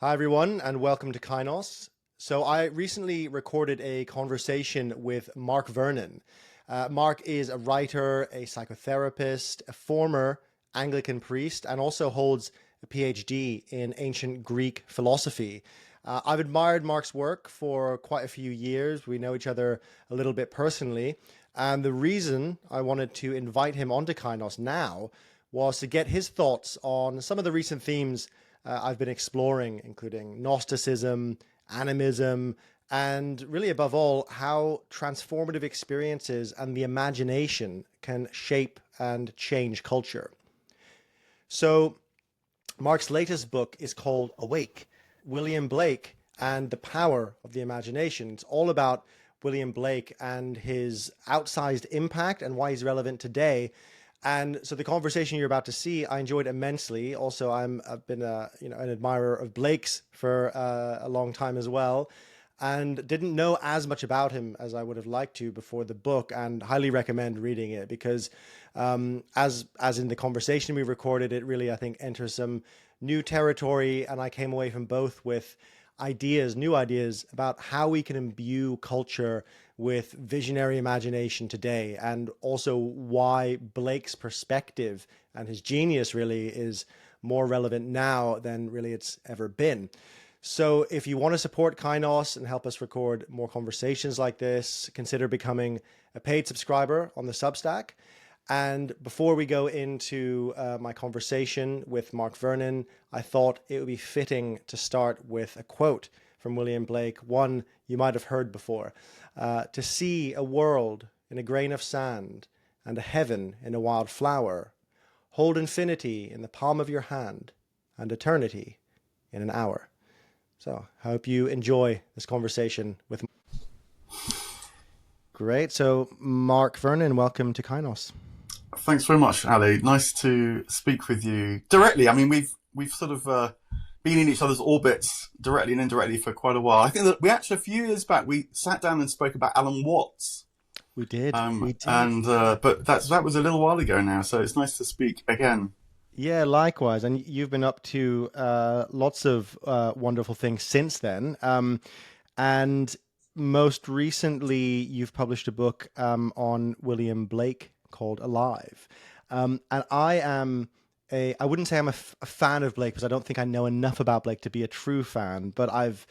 Hi, everyone, and welcome to Kainos. So I recently recorded a conversation with Mark Vernon. Mark is a writer, a psychotherapist, a former Anglican priest, and also holds a PhD in ancient Greek philosophy. I've admired Mark's work for quite a few years. We know each other a little bit personally. And the reason I wanted to invite him onto Kainos now was to get his thoughts on some of the recent themes I've been exploring, including Gnosticism, animism, and really above all, how transformative experiences and the imagination can shape and change culture. So Mark's latest book is called Awake, William Blake and the Power of the Imagination. It's all about William Blake and his outsized impact and why he's relevant today. And so the conversation you're about to see, I enjoyed immensely. Also, I've been an admirer of Blake's for a long time as well, and didn't know as much about him as I would have liked to before the book, and highly recommend reading it because as in the conversation we recorded, it really, I think, enters some new territory, and I came away from both with new ideas about how we can imbue culture with visionary imagination today, and also why Blake's perspective and his genius really is more relevant now than really it's ever been. So if you want to support Kainos and help us record more conversations like this, consider becoming a paid subscriber on the Substack. And before we go into my conversation with Mark Vernon, I thought it would be fitting to start with a quote from William Blake, one you might have heard before. To see a world in a grain of sand and a heaven in a wild flower, hold infinity in the palm of your hand and eternity in an hour. So I hope you enjoy this conversation with. Great. So Mark Vernon, welcome to Kainos. Thanks very much, Ali. Nice to speak with you directly. I mean, we've sort of been in each other's orbits directly and indirectly for quite a while. I think that we actually, a few years back, we sat down and spoke about Alan Watts. We did. But that was a little while ago now, so it's nice to speak again. Yeah, likewise. And you've been up to lots of wonderful things since then. And most recently, you've published a book on William Blake called Alive. And I wouldn't say I'm a fan of Blake because I don't think I know enough about Blake to be a true fan, but I've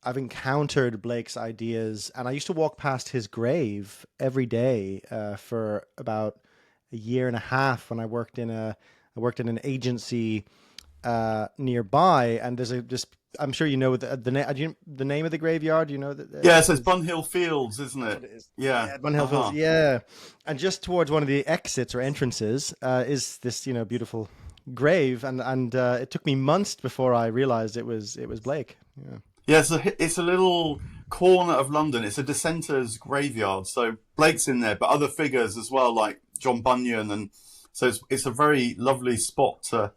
encountered Blake's ideas, and I used to walk past his grave every day for about a year and a half when I worked in an agency nearby, and there's I'm sure you know the name of the graveyard. You know that. Yeah, so it's Bunhill Fields, isn't it? It is. Yeah, Bunhill Fields. Yeah, and just towards one of the exits or entrances is this beautiful grave, and it took me months before I realized it was Blake. Yeah. Yeah, it's a little corner of London. It's a dissenters' graveyard, so Blake's in there, but other figures as well, like John Bunyan, and so it's a very lovely spot to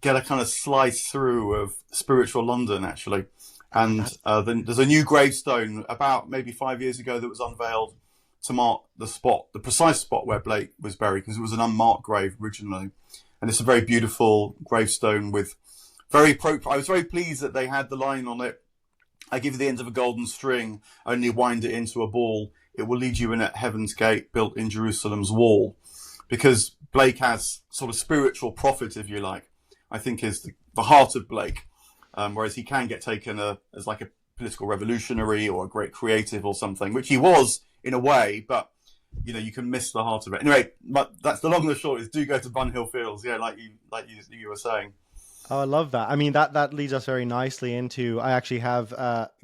get a kind of slice through of spiritual London, actually. And then there's a new gravestone about maybe 5 years ago that was unveiled to mark the precise spot where Blake was buried, because it was an unmarked grave originally. And it's a very beautiful gravestone with I was very pleased that they had the line on it, I give you the end of a golden string, only wind it into a ball. It will lead you in at heaven's gate built in Jerusalem's wall. Because Blake has sort of spiritual prophet, if you like, I think is the heart of Blake. Whereas he can get taken as like a political revolutionary or a great creative or something, which he was in a way, but you can miss the heart of it. Anyway, but that's the long and the short is do go to Bunhill Fields. Yeah, like you were saying. Oh, I love that. I mean, that leads us very nicely into, I actually have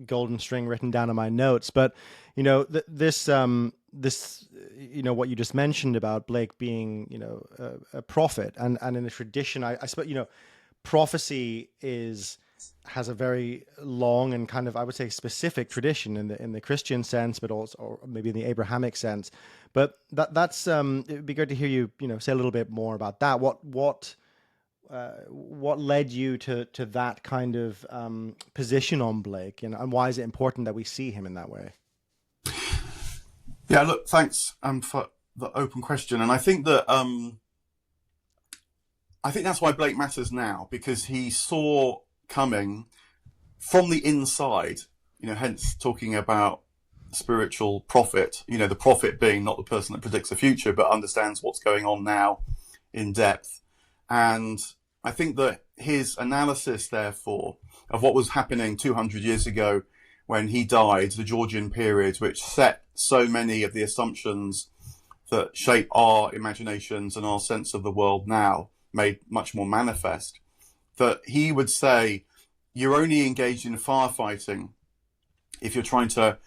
golden string written down in my notes, but this what you just mentioned about Blake being, a prophet, and in the tradition, I suppose, prophecy has a very long and kind of, I would say, specific tradition in the Christian sense, but also, or maybe in the Abrahamic sense. But that's it'd be good to hear you, say a little bit more about that. What led you to that kind of position on Blake, and why is it important that we see him in that way? Yeah, look, thanks for the open question, and I think that's why Blake matters now, because he saw coming from the inside, hence talking about spiritual prophet, the prophet being not the person that predicts the future, but understands what's going on now in depth. And I think that his analysis, therefore, of what was happening 200 years ago when he died, the Georgian period, which set so many of the assumptions that shape our imaginations and our sense of the world now, made much more manifest, that he would say you're only engaged in firefighting if you're trying to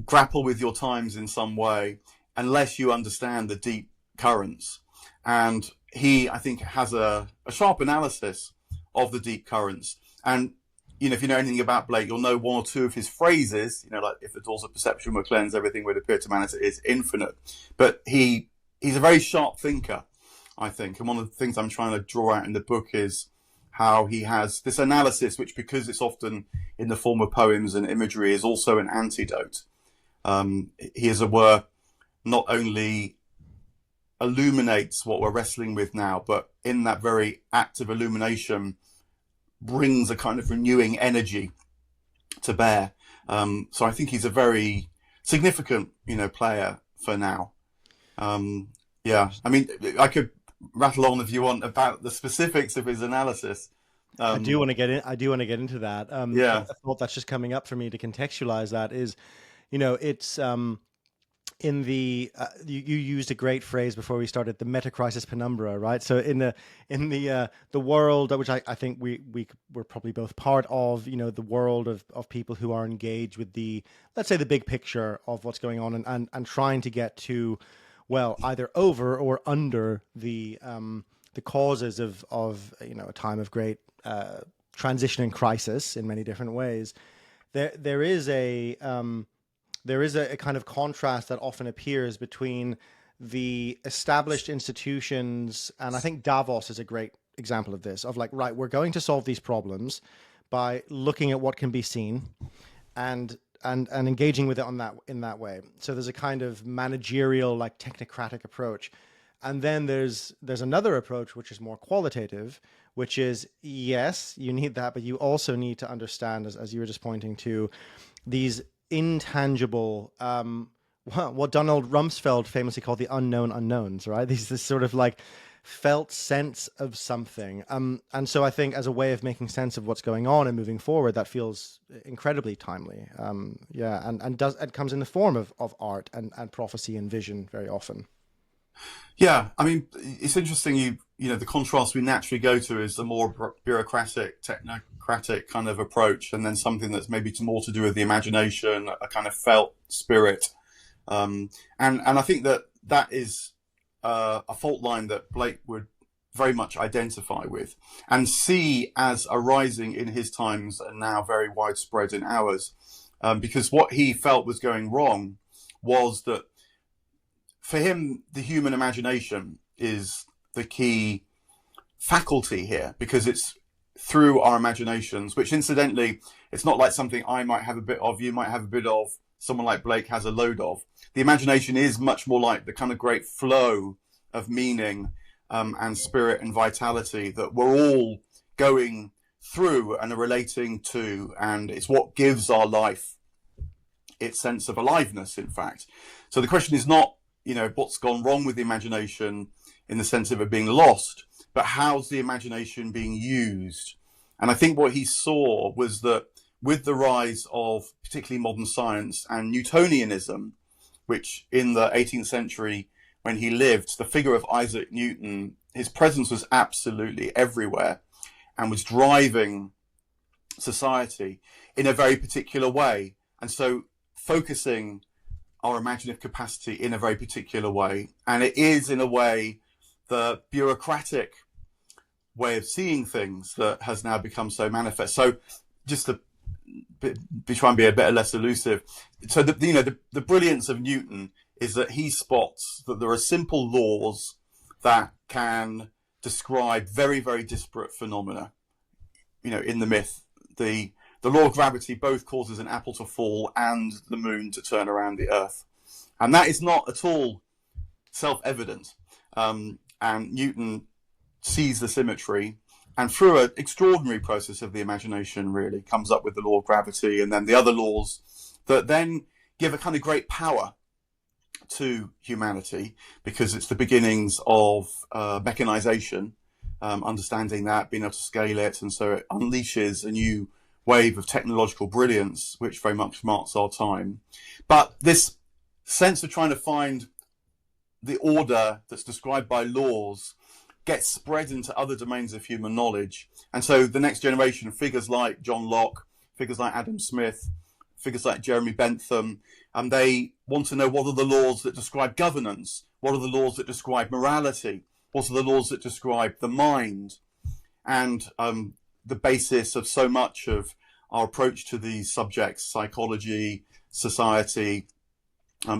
grapple with your times in some way, unless you understand the deep currents. And he, I think, has a sharp analysis of the deep currents. And, if you know anything about Blake, you'll know one or two of his phrases, like if the doors of perception were cleansed, everything would appear to man as it is infinite. But he's a very sharp thinker, I think. And one of the things I'm trying to draw out in the book is how he has this analysis, which, because it's often in the form of poems and imagery, is also an antidote. He, as it were, not only illuminates what we're wrestling with now, but in that very act of illumination brings a kind of renewing energy to bear. So I think he's a very significant, player for now. Yeah, I mean, I could rattle on if you want about the specifics of his analysis. I do want to get in. I do want to get into that. Yeah. A thought that's just coming up for me to contextualize that is, it's in the you used a great phrase before we started, the metacrisis penumbra, right? So in the world, which I think we're probably both part of, the world of people who are engaged with let's say the big picture of what's going on, and trying to get to, well, either over or under the causes of a time of great transition and crisis in many different ways. There is a kind of contrast that often appears between the established institutions, and I think Davos is a great example of this, of like, right, we're going to solve these problems by looking at what can be seen and engaging with it in that way. So there's a kind of managerial, like technocratic approach. And then there's another approach, which is more qualitative, which is, yes, you need that, but you also need to understand, as you were just pointing to, these intangible, what Donald Rumsfeld famously called the unknown unknowns, right? This sort of like felt sense of something. And so I think as a way of making sense of what's going on and moving forward, that feels incredibly timely. It comes in the form of art and prophecy and vision very often. Yeah, I mean, it's interesting. The contrast we naturally go to is the more bureaucratic, technocratic kind of approach, and then something that's maybe more to do with the imagination, a kind of felt spirit. And I think that is a fault line that Blake would very much identify with and see as arising in his times and now very widespread in ours. Because what he felt was going wrong was that, for him, the human imagination is the key faculty here, because it's through our imaginations, which incidentally, it's not like something I might have a bit of, you might have a bit of, someone like Blake has a load of. The imagination is much more like the kind of great flow of meaning and spirit and vitality that we're all going through and are relating to, and it's what gives our life its sense of aliveness, in fact. So the question is not, what's gone wrong with the imagination in the sense of it being lost, but how's the imagination being used? And I think what he saw was that with the rise of particularly modern science and Newtonianism, which in the 18th century, when he lived, the figure of Isaac Newton, his presence was absolutely everywhere and was driving society in a very particular way. And so focusing our imaginative capacity in a very particular way. And it is, in a way, the bureaucratic way of seeing things that has now become so manifest. So just to try and be a bit less elusive. So the brilliance of Newton is that he spots that there are simple laws that can describe very, very disparate phenomena. In the myth, the law of gravity both causes an apple to fall and the moon to turn around the earth. And that is not at all self-evident. And Newton sees the symmetry and through an extraordinary process of the imagination, really comes up with the law of gravity, and then the other laws that then give a kind of great power to humanity, because it's the beginnings of mechanization, understanding that, being able to scale it, and so it unleashes a new wave of technological brilliance, which very much marks our time. But this sense of trying to find the order that's described by laws gets spread into other domains of human knowledge. And so the next generation, figures like John Locke, figures like Adam Smith, figures like Jeremy Bentham, and they want to know what are the laws that describe governance, what are the laws that describe morality, what are the laws that describe the mind. And the basis of so much of our approach to these subjects, psychology, society,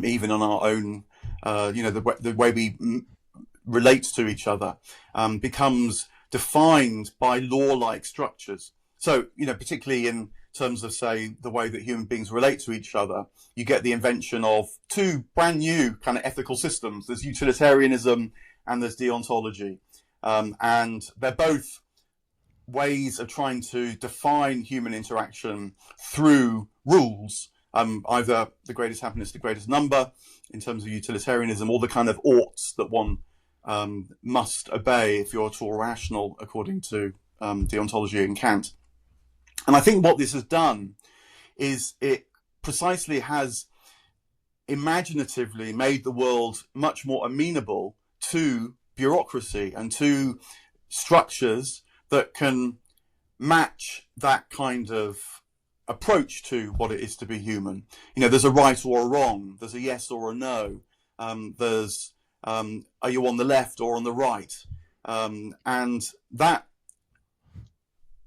even on our own, the way we relate to each other, becomes defined by law-like structures. So, particularly in terms of, say, the way that human beings relate to each other, you get the invention of two brand new kind of ethical systems. There's utilitarianism and there's deontology. And they're both ways of trying to define human interaction through rules, either the greatest happiness, the greatest number, in terms of utilitarianism, or the kind of oughts that one must obey if you're at all rational, according to deontology and Kant. And I think what this has done is it precisely has imaginatively made the world much more amenable to bureaucracy and to structures that can match that kind of approach to what it is to be human. There's a right or a wrong, there's a yes or a no, there's are you on the left or on the right? And that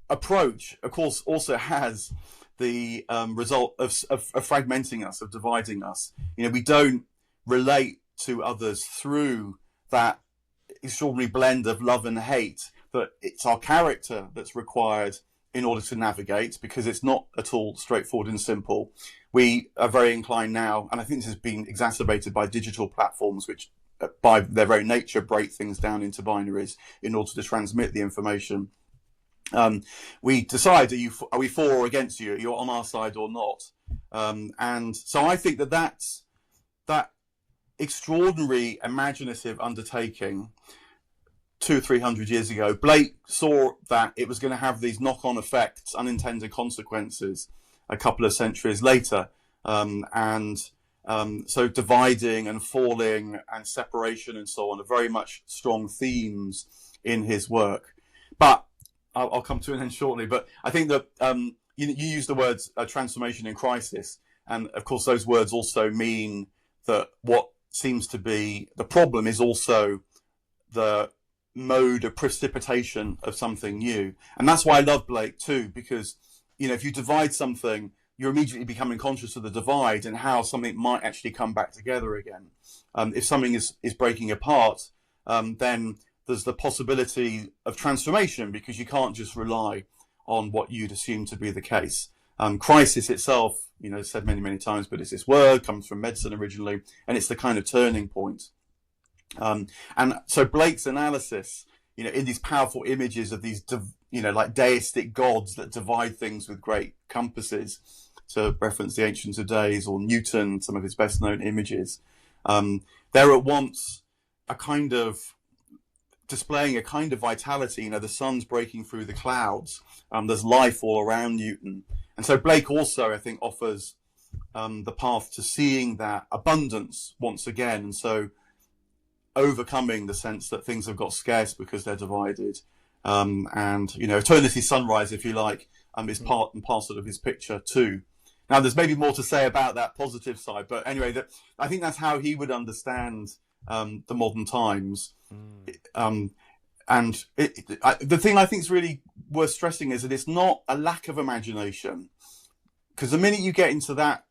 approach, of course, also has the result of fragmenting us, of dividing us. We don't relate to others through that extraordinary blend of love and hate, but it's our character that's required in order to navigate, because it's not at all straightforward and simple. We are very inclined now, and I think this has been exacerbated by digital platforms, which by their very nature break things down into binaries in order to transmit the information. We decide, are we for or against you? You're on our side or not? And so I think that extraordinary imaginative undertaking 200-300 years ago, Blake saw that it was going to have these knock-on effects, unintended consequences a couple of centuries later. So dividing and falling and separation and so on are very much strong themes in his work. But I'll come to an end shortly. But I think that you use the words transformation and crisis. And of course, those words also mean that what seems to be the problem is also the mode of precipitation of something new. And that's why I love Blake too, because, if you divide something, you're immediately becoming conscious of the divide and how something might actually come back together again. If something is breaking apart, then there's the possibility of transformation, because you can't just rely on what you'd assume to be the case. Crisis itself, said many, many times, but it's this word, comes from medicine originally, and it's the kind of turning point. And so Blake's analysis, in these powerful images of these, like deistic gods that divide things with great compasses, to reference the Ancients of Days or Newton, some of his best known images, they're at once a kind of displaying a kind of vitality. The sun's breaking through the clouds. There's life all around Newton. And so Blake also, I think, offers the path to seeing that abundance once again. And so overcoming the sense that things have got scarce because they're divided. And, Eternity's Sunrise, if you like, is part and parcel of his picture too. Now, there's maybe more to say about that positive side, but anyway, I think that's how he would understand the modern times. And the thing I think is really worth stressing is that it's not a lack of imagination, because the minute you get into that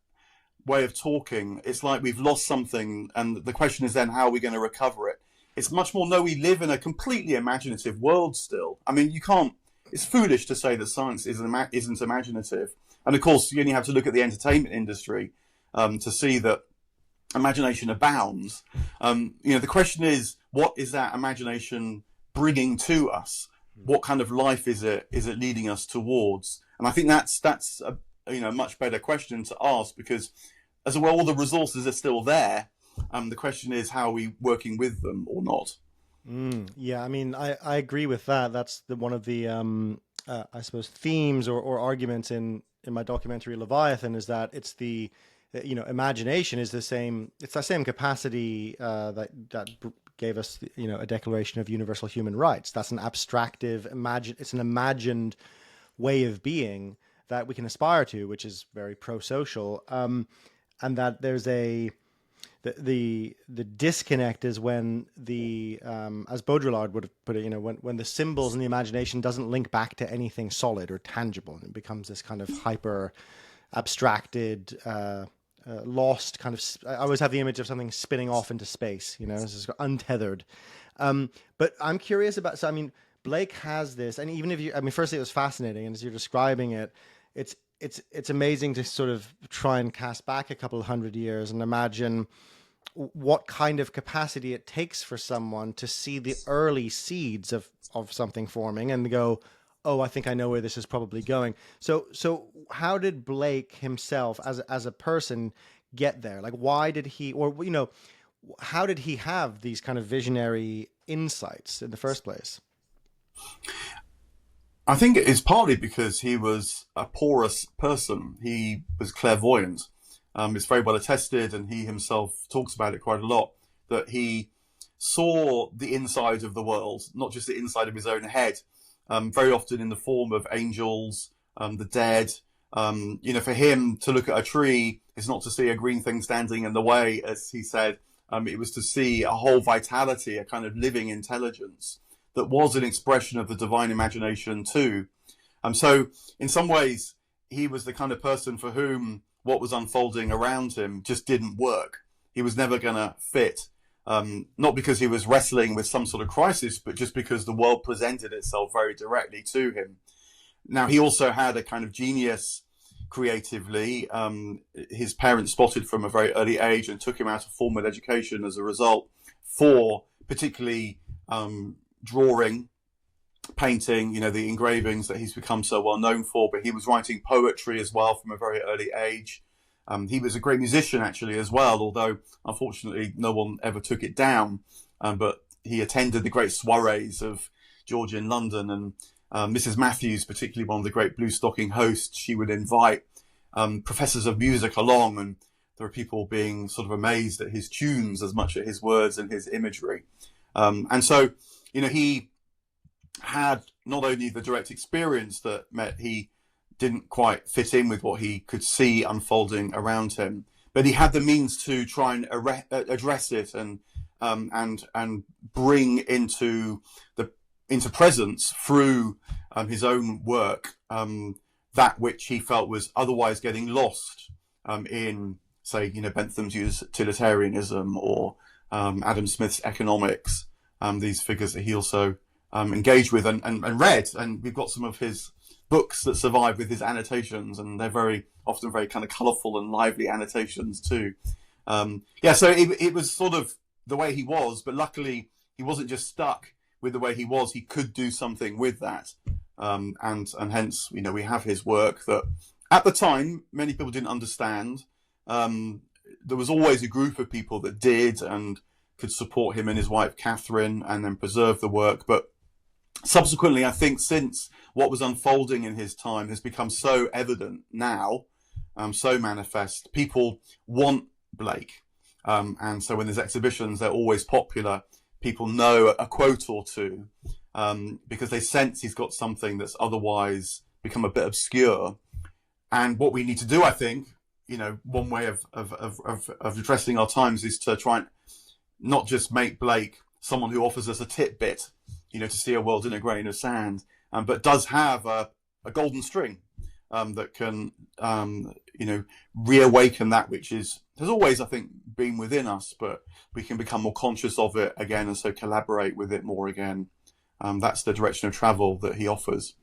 way of talking, it's like we've lost something, and the question is then how are we going to recover it? It's much more, no, we live in a completely imaginative world still. I mean, it's foolish to say that science isn't imaginative. And of course, you only have to look at the entertainment industry to see that imagination abounds. The question is, what is that imagination bringing to us? what kind of life is it leading us towards? And I think that's a much better question to ask, because as well, all the resources are still there. The question is, how are we working with them or not? Yeah, I mean, I agree with that. That's one of the I suppose themes or arguments in my documentary Leviathan, is that it's imagination is the same. It's the same capacity that gave us a Declaration of Universal Human Rights. That's an abstractive It's an imagined way of being that we can aspire to, which is very pro-social. And that there's the disconnect is when as Baudrillard would have put it, when the symbols in the imagination doesn't link back to anything solid or tangible, and it becomes this kind of hyper abstracted, lost kind of. I always have the image of something spinning off into space. This is untethered. But I'm curious about. So I mean, Blake has this, and even if firstly it was fascinating, and as you're describing it, it's amazing to sort of try and cast back a couple of hundred years and imagine what kind of capacity it takes for someone to see the early seeds of something forming and go, oh, I think I know where this is probably going. So how did Blake himself as a person get there? Like, why did he, or, how did he have these kind of visionary insights in the first place? I think it is partly because he was a porous person. He was clairvoyant. It's very well attested, and he himself talks about it quite a lot, that he saw the inside of the world, not just the inside of his own head, very often in the form of angels, the dead. For him to look at a tree is not to see a green thing standing in the way, as he said. It was to see a whole vitality, a kind of living intelligence that was an expression of the divine imagination too. So in some ways, he was the kind of person for whom what was unfolding around him just didn't work. He was never going to fit. Not because he was wrestling with some sort of crisis, but just because the world presented itself very directly to him. Now, he also had a kind of genius creatively. His parents spotted from a very early age and took him out of formal education as a result, for particularly drawing, painting, the engravings that he's become so well known for. But he was writing poetry as well from a very early age. He was a great musician actually as well, although unfortunately no one ever took it down. But he attended the great soirees of George in London, and Mrs. Matthews, particularly one of the great Blue Stocking hosts, she would invite professors of music along, and there were people being sort of amazed at his tunes as much as his words and his imagery. And so, he had not only the direct experience that meant he didn't quite fit in with what he could see unfolding around him, but he had the means to try and address it and bring into presence through his own work that which he felt was otherwise getting lost in, say, Bentham's utilitarianism or Adam Smith's economics. These figures that he also engaged with and read, and we've got some of his books that survive with his annotations, and they're very often very kind of colourful and lively annotations too. So it was sort of the way he was, but luckily he wasn't just stuck with the way he was. He could do something with that, and hence we have his work that at the time many people didn't understand. There was always a group of people that did and could support him and his wife Catherine and then preserve the work, but subsequently, I think since what was unfolding in his time has become so evident now, so manifest, people want Blake. And so when there's exhibitions, they're always popular. People know a quote or two because they sense he's got something that's otherwise become a bit obscure. And what we need to do, I think, one way of addressing our times is to try and not just make Blake someone who offers us a tidbit, to see a world in a grain of sand, but does have a golden string that can, reawaken that which has always, I think, been within us, but we can become more conscious of it again and so collaborate with it more again. That's the direction of travel that he offers.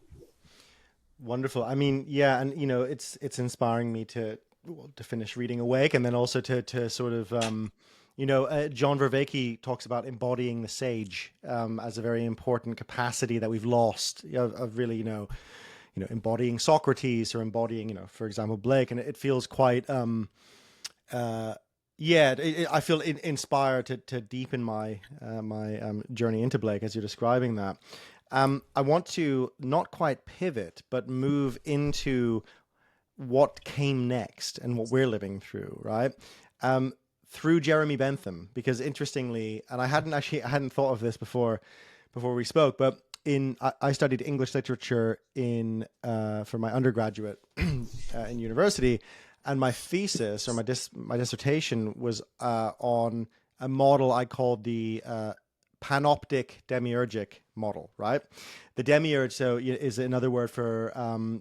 Wonderful. I mean, yeah, and it's inspiring me to finish reading Awake, and then also to sort of John Vervaeke talks about embodying the sage as a very important capacity that we've lost of really, embodying Socrates or embodying, for example, Blake. And it feels quite, I feel inspired to deepen my journey into Blake as you're describing that. I want to not quite pivot, but move into what came next and what we're living through, right? Through Jeremy Bentham, because interestingly, and I hadn't thought of this before we spoke, but I studied English literature for my undergraduate in university, and my thesis or my dissertation was on a model I called the panoptic demiurgic model, right? The demiurge, is another word for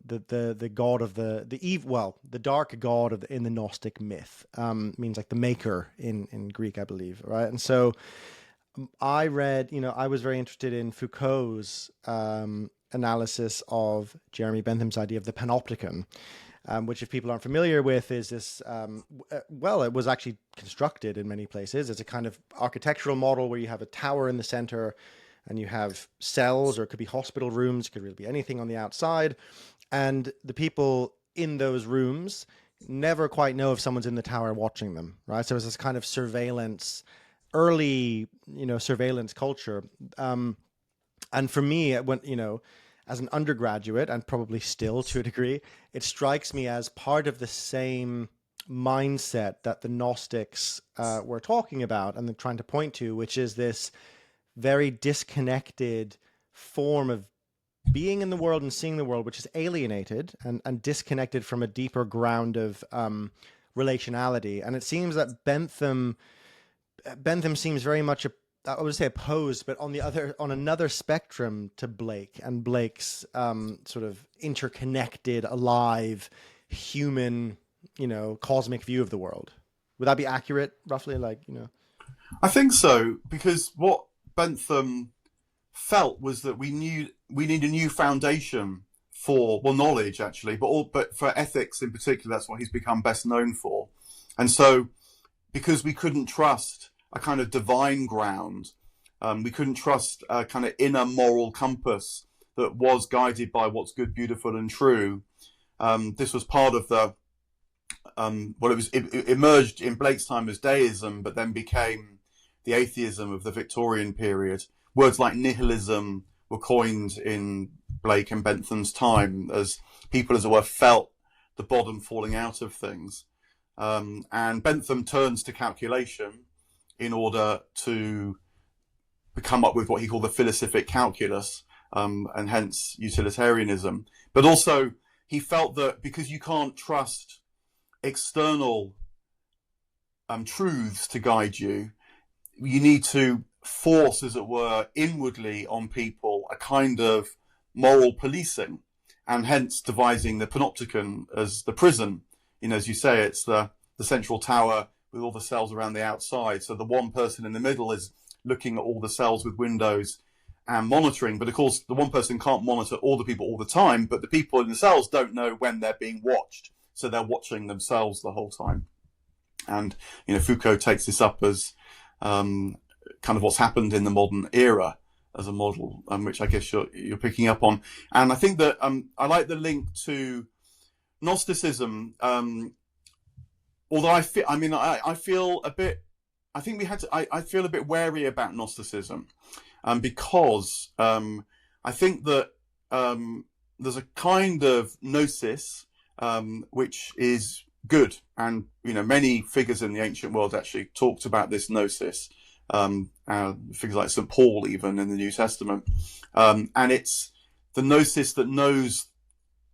the god of the dark god in the Gnostic myth. Means like the maker in Greek, I believe, right? And so I read, I was very interested in Foucault's analysis of Jeremy Bentham's idea of the panopticon, which, if people aren't familiar with, is this, it was actually constructed in many places. It's a kind of architectural model where you have a tower in the center and you have cells, or it could be hospital rooms, it could really be anything on the outside. And the people in those rooms never quite know if someone's in the tower watching them, right? So it's this kind of early surveillance culture. And for me, as an undergraduate, and probably still to a degree, it strikes me as part of the same mindset that the Gnostics were talking about and they're trying to point to, which is this very disconnected form of being in the world and seeing the world, which is alienated and disconnected from a deeper ground of relationality. And it seems that Bentham seems very much I would say opposed, but on another spectrum to Blake and Blake's sort of interconnected, alive, human, cosmic view of the world. Would that be accurate, roughly? I think so, because what Bentham felt was that we need a new foundation for knowledge, actually, but for ethics in particular. That's what he's become best known for. And so, because we couldn't trust a kind of divine ground, we couldn't trust a kind of inner moral compass that was guided by what's good, beautiful, and true. This was part of it emerged in Blake's time as deism, but then became the atheism of the Victorian period. Words like nihilism were coined in Blake and Bentham's time as people, as it were, felt the bottom falling out of things. And Bentham turns to calculation in order to come up with what he called the philosophic calculus, and hence utilitarianism. But also, he felt that because you can't trust external truths to guide you, you need to force, as it were, inwardly on people a kind of moral policing, and hence devising the panopticon as the prison. As you say, it's the central tower with all the cells around the outside. So the one person in the middle is looking at all the cells with windows and monitoring. But of course, the one person can't monitor all the people all the time, but the people in the cells don't know when they're being watched. So they're watching themselves the whole time. And, Foucault takes this up as kind of what's happened in the modern era as a model, which I guess you're picking up on. And I think that I like the link to Gnosticism, although I feel a bit wary about Gnosticism, because I think that there's a kind of gnosis which is good, and many figures in the ancient world actually talked about this gnosis, figures like St. Paul even in the New Testament, and it's the gnosis that knows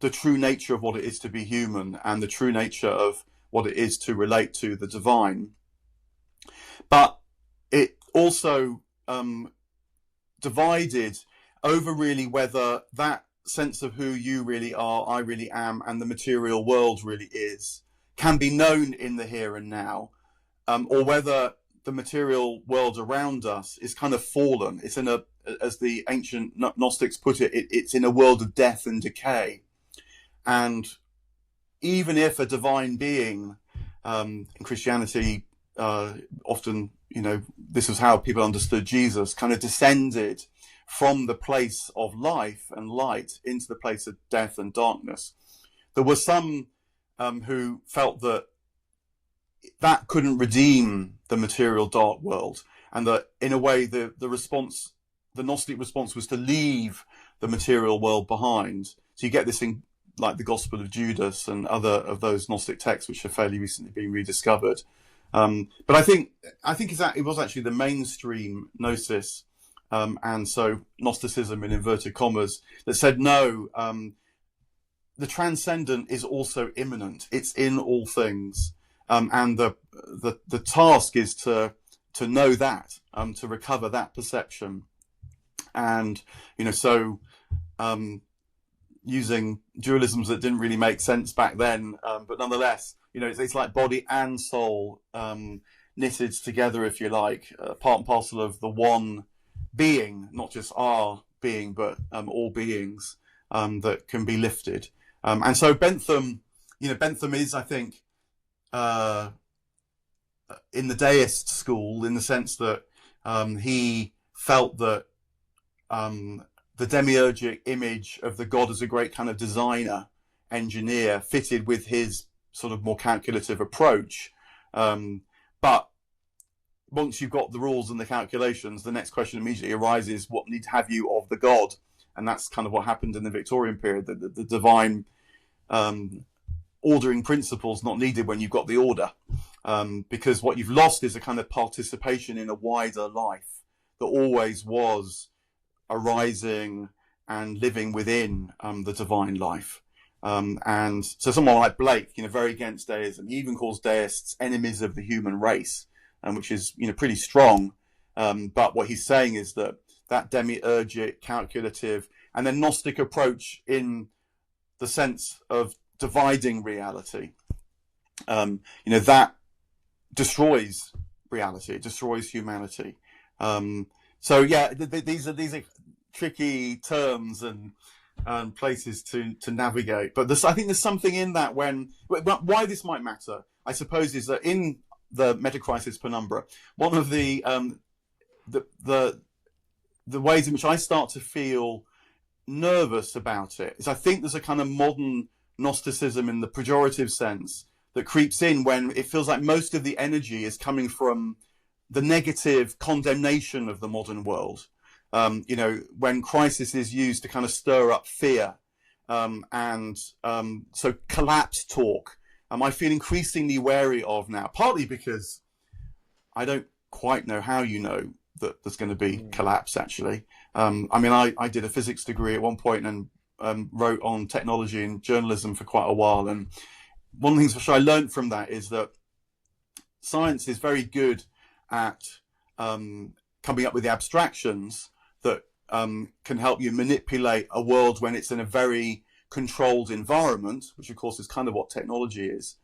the true nature of what it is to be human and the true nature of what it is to relate to the divine. But it also divided over really whether that sense of who you really are, I really am, and the material world really is, can be known in the here and now, or whether the material world around us is kind of fallen. It's in as the ancient Gnostics put it, it's in a world of death and decay. And even if a divine being, in Christianity, often, this was how people understood Jesus, kind of descended from the place of life and light into the place of death and darkness. There were some who felt that couldn't redeem the material dark world, and that in a way the Gnostic response was to leave the material world behind. So you get this thing like the Gospel of Judas and other of those Gnostic texts, which have fairly recently been rediscovered. But I think it was actually the mainstream Gnosis, and so Gnosticism in inverted commas, that said no. The transcendent is also immanent; it's in all things, and the task is to know that, to recover that perception, and using dualisms that didn't really make sense back then, but nonetheless, it's like body and soul knitted together, if you like, part and parcel of the one being, not just our being, but all beings that can be lifted. And so Bentham is, I think, in the deist school, in the sense that he felt that the demiurgic image of the god as a great kind of designer, engineer, fitted with his sort of more calculative approach. But once you've got the rules and the calculations, the next question immediately arises, what need have you of the god? And that's kind of what happened in the Victorian period, the divine ordering principles not needed when you've got the order. Because what you've lost is a kind of participation in a wider life that always was arising and living within the divine life. And so someone like Blake, very against deism, he even calls deists enemies of the human race, which is, pretty strong. But what he's saying is that demiurgic, calculative, and then Gnostic approach in the sense of dividing reality, that destroys reality, it destroys humanity. So yeah, these are tricky terms and places to navigate. But I think there's something in that why this might matter, I suppose, is that in the Metacrisis Penumbra, one of the ways in which I start to feel nervous about it is I think there's a kind of modern Gnosticism in the pejorative sense that creeps in when it feels like most of the energy is coming from the negative condemnation of the modern world. When crisis is used to kind of stir up fear, so collapse talk, I feel increasingly wary of now, partly because I don't quite know how that there's going to be collapse, actually. I did a physics degree at one point and wrote on technology and journalism for quite a while. And one of the things which I learned from that is that science is very good at coming up with the abstractions that can help you manipulate a world when it's in a very controlled environment, which of course is kind of what technology is.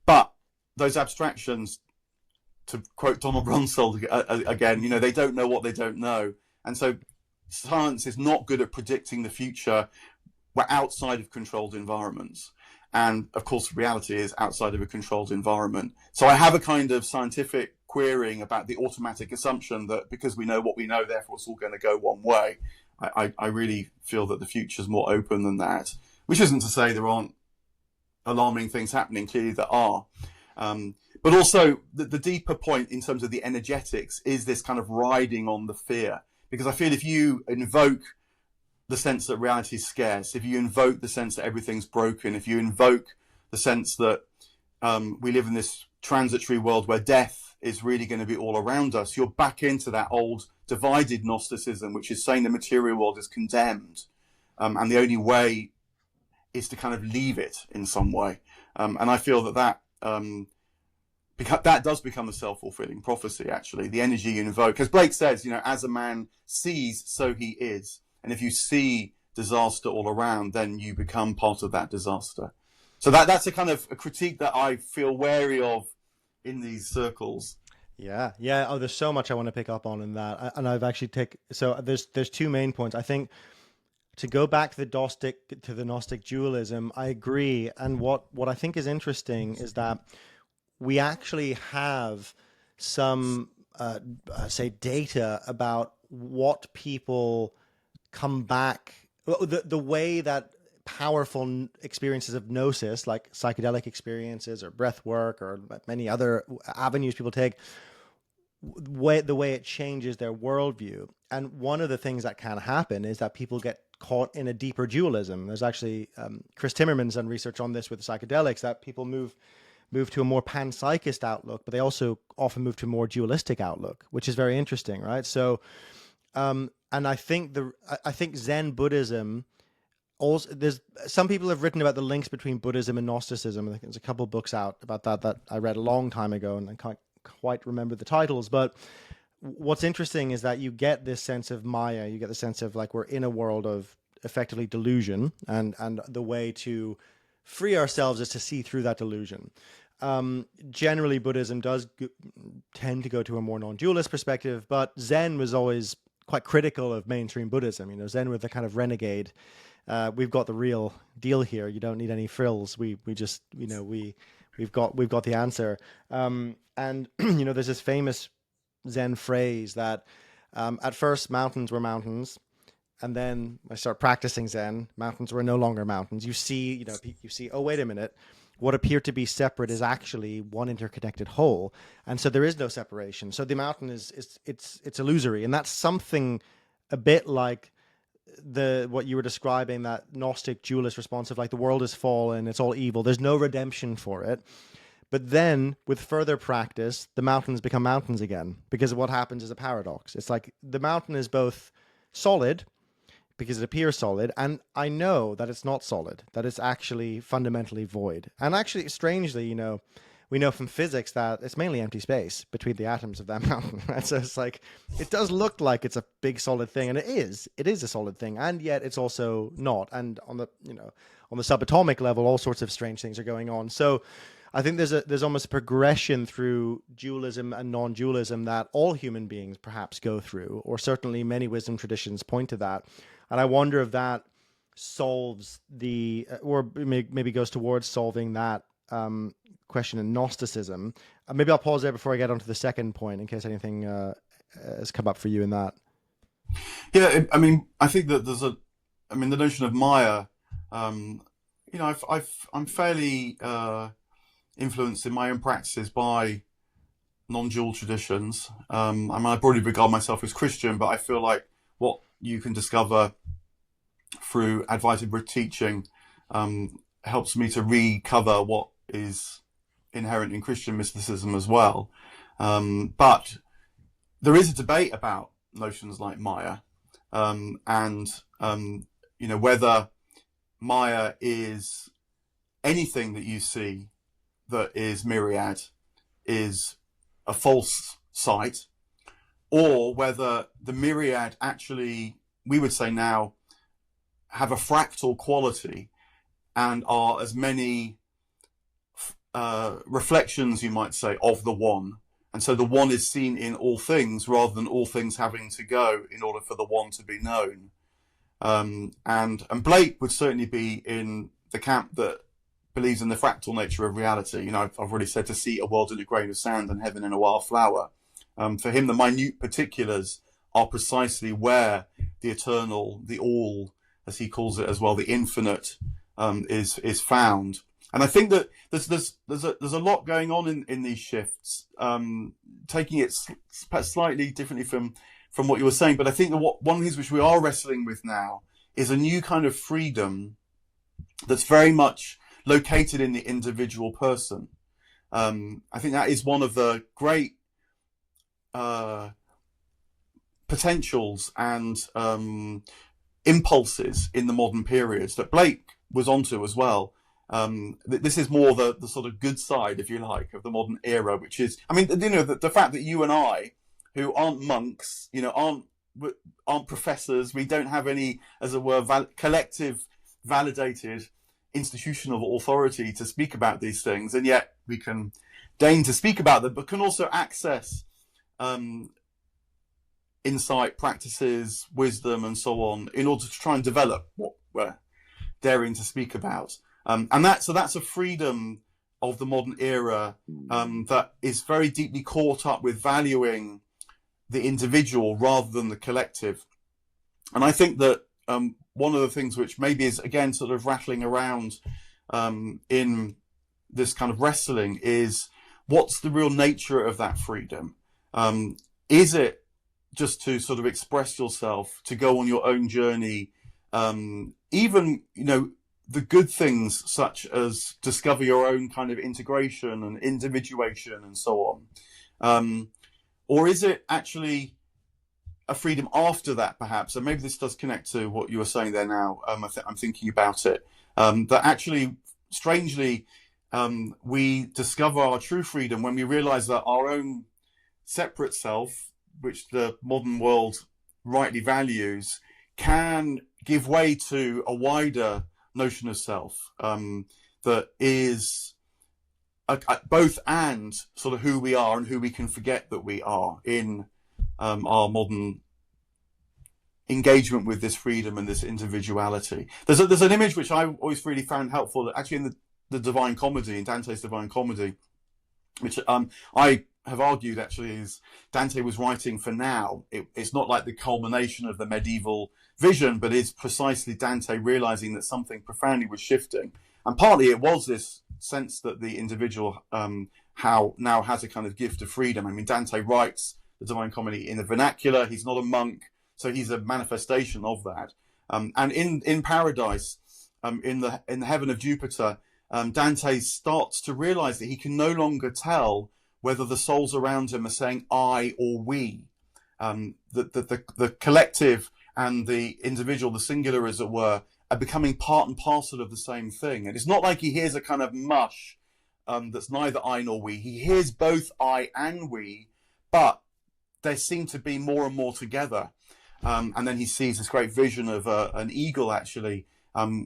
But those abstractions, to quote Donald Rumsfeld again, they don't know what they don't know. And so science is not good at predicting the future. We're outside of controlled environments. And of course, reality is outside of a controlled environment. So I have a kind of scientific querying about the automatic assumption that because we know what we know, therefore it's all going to go one way. I really feel that the future is more open than that, which isn't to say there aren't alarming things happening. Clearly there are. But also the deeper point in terms of the energetics is this kind of riding on the fear. Because I feel if you invoke the sense that reality is scarce, if you invoke the sense that everything's broken, if you invoke the sense that we live in this transitory world where death is really going to be all around us, you're back into that old divided Gnosticism, which is saying the material world is condemned. And the only way is to kind of leave it in some way. And I feel that does become a self-fulfilling prophecy, actually. The energy you invoke, as Blake says, as a man sees, so he is. And if you see disaster all around, then you become part of that disaster. So that's a kind of a critique that I feel wary of in these circles. Yeah. Oh, there's so much I want to pick up on in that. And I've actually so there's two main points. I think to go back to the Gnostic dualism, I agree. And what I think is interesting is that we actually have some say data about what people come back, the way that powerful experiences of gnosis, like psychedelic experiences or breath work or many other avenues people take, the way it changes their worldview. And one of the things that can happen is that people get caught in a deeper dualism. There's actually Chris Timmerman's done research on this with psychedelics, that people move to a more panpsychist outlook, but they also often move to a more dualistic outlook, which is very interesting, right? So, and I think Zen Buddhism also, there's some people have written about the links between Buddhism and Gnosticism. I think there's a couple of books out about that I read a long time ago, and I can't quite remember the titles. But what's interesting is that you get this sense of Maya, you get the sense of like we're in a world of effectively delusion, and the way to free ourselves is to see through that delusion. Generally, Buddhism does tend to go to a more non-dualist perspective, but Zen was always quite critical of mainstream Buddhism. You know, Zen were the kind of renegade. We've got the real deal here. You don't need any frills. We just, you know, we've got the answer. And you know, there's this famous Zen phrase that at first mountains were mountains, and then I start practicing Zen. Mountains were no longer mountains. You see, oh, wait a minute. What appeared to be separate is actually one interconnected whole, and so there is no separation. So the mountain it's illusory, and that's something a bit like what you were describing, that Gnostic dualist response of like the world is fallen, it's all evil, there's no redemption for it. But then with further practice, the mountains become mountains again, because what happens is a paradox. It's like the mountain is both solid because it appears solid, and I know that it's not solid, that it's actually fundamentally void. And actually, strangely, you know, we know from physics that it's mainly empty space between the atoms of that mountain. Right? So it's like, it does look like it's a big solid thing, and it is a solid thing, and yet it's also not. And on the, you know, on the subatomic level, all sorts of strange things are going on. So I think there's almost a progression through dualism and non-dualism that all human beings perhaps go through, or certainly many wisdom traditions point to that. And I wonder if that solves or maybe goes towards solving that question in Gnosticism. Maybe I'll pause there before I get onto the second point, in case anything has come up for you in that. Yeah, I mean, I think that the notion of Maya, you know, I'm fairly influenced in my own practices by non-dual traditions. I mean, I broadly regard myself as Christian, but I feel like what you can discover through Advaita teaching helps me to recover what is inherent in Christian mysticism as well. But there is a debate about notions like Maya, and you know, whether Maya is anything that you see that is myriad is a false sight, or whether the myriad actually, we would say now, have a fractal quality and are as many reflections, you might say, of the one. And so the one is seen in all things rather than all things having to go in order for the one to be known. And Blake would certainly be in the camp that believes in the fractal nature of reality. You know, I've already said, to see a world in a grain of sand and heaven in a wild flower. For him, the minute particulars are precisely where the eternal, the all, as he calls it as well, the infinite, is found. And I think that there's a lot going on in these shifts, taking it slightly differently from what you were saying. But I think that one of the things which we are wrestling with now is a new kind of freedom that's very much located in the individual person. I think that is one of the great potentials and impulses in the modern period that Blake was onto as well. This is more the sort of good side, if you like, of the modern era, which is, I mean, you know, the fact that you and I, who aren't monks, you know, aren't professors, we don't have any, as it were, collective, validated institutional authority to speak about these things, and yet we can deign to speak about them, but can also access insight, practices, wisdom, and so on, in order to try and develop what we're daring to speak about. And that's a freedom of the modern era that is very deeply caught up with valuing the individual rather than the collective. And I think that one of the things which maybe is, again, sort of rattling around in this kind of wrestling is, what's the real nature of that freedom? Is it just to sort of express yourself, to go on your own journey, even, the good things such as discover your own kind of integration and individuation and so on? Or is it actually a freedom after that, perhaps? And maybe this does connect to what you were saying there now. I'm thinking about it. That actually, strangely, we discover our true freedom when we realize that our own separate self, which the modern world rightly values, can give way to a wider notion of self that is both and sort of who we are and who we can forget that we are in our modern engagement with this freedom and this individuality. There's an image which I always really found helpful, that actually in the Divine Comedy, in Dante's Divine Comedy, which I have argued actually is Dante was writing for now. It's not like the culmination of the medieval vision, but it's precisely Dante realizing that something profoundly was shifting. And partly it was this sense that the individual now has a kind of gift of freedom. I mean, Dante writes the Divine Comedy in the vernacular. He's not a monk, so he's a manifestation of that. And in Paradise, in the heaven of Jupiter, Dante starts to realize that he can no longer tell whether the souls around him are saying I or we. The collective and the individual, the singular as it were, are becoming part and parcel of the same thing. And it's not like he hears a kind of mush that's neither I nor we. He hears both I and we, but they seem to be more and more together. And then he sees this great vision of an eagle, actually,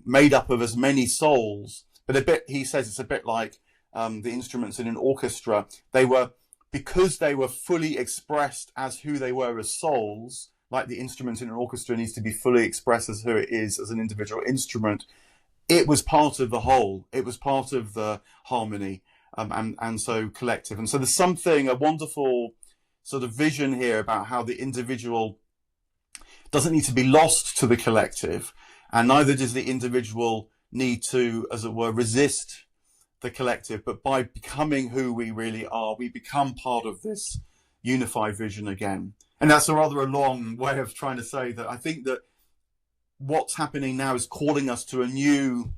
made up of as many souls. But he says it's a bit like the instruments in an orchestra. Because they were fully expressed as who they were as souls, like the instrument in an orchestra needs to be fully expressed as who it is as an individual instrument. It was part of the whole. It was part of the harmony, and so collective. And so there's a wonderful sort of vision here about how the individual doesn't need to be lost to the collective, and neither does the individual need to, as it were, resist the collective, but by becoming who we really are, we become part of this unified vision again. And that's a long way of trying to say that I think that what's happening now is calling us to a new